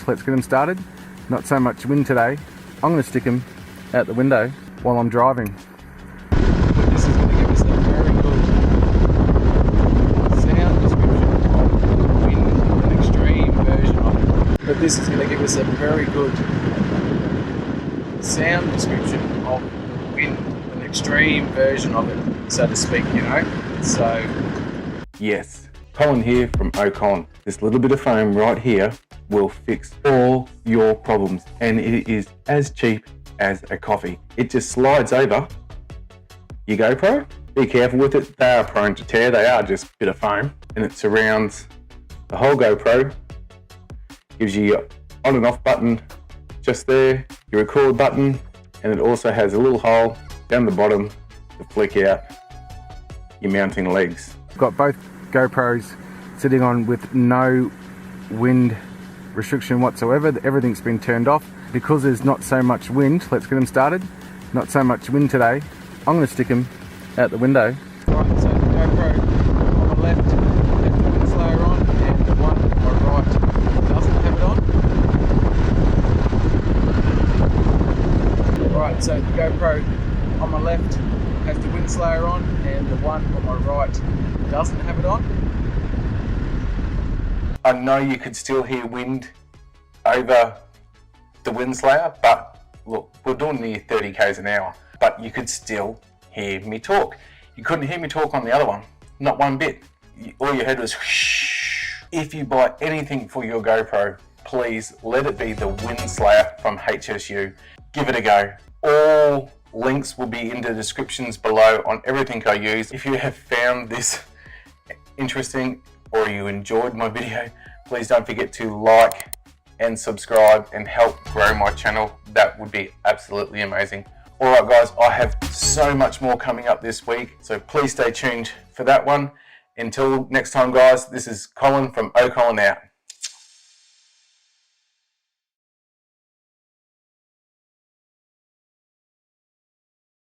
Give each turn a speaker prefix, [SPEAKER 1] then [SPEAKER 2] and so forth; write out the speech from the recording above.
[SPEAKER 1] Let's get them started. Not so much wind today. I'm going to stick them out the window while I'm driving.
[SPEAKER 2] But this is going to give us a very good sound description of wind, an extreme version of it. But this is going to give us a very good sound description of the wind, an extreme version of it, so to speak, you know. So,
[SPEAKER 3] yes, Colin here from OHCOLIN. This little bit of foam right here will fix all your problems, and it is as cheap as a coffee. It just slides over your GoPro. Be careful with it, they are prone to tear, they are just a bit of foam, and it surrounds the whole GoPro, gives you your on and off button just there, your record button, and it also has a little hole down the bottom to flick out your mounting legs.
[SPEAKER 1] I've got both GoPros sitting on with no wind restriction whatsoever. Everything's been turned off. Because there's not so much wind, let's get them started. Not so much wind today. I'm going to stick them out the window.
[SPEAKER 2] right, so the GoPro on the left has the WindSlayer on, and the one on my right doesn't have it on. Right, so the GoPro on my left has the WindSlayer on, and the one on my right doesn't have it on.
[SPEAKER 3] I know you could still hear wind over the WindSlayer, but look, we're doing near 30 k's an hour, but you could still hear me talk. You couldn't hear me talk on the other one, not one bit. All you heard was whoosh. If you buy anything for your GoPro, please let it be the WindSlayer from HSU. Give it a go. All links will be in the descriptions below on everything I use. If you have found this interesting or you enjoyed my video, please don't forget to like and subscribe and help grow my channel. That would be absolutely amazing. Alright guys, I have so much more coming up this week, so please stay tuned for that one. Until next time guys, this is Colin from OHCOLIN out.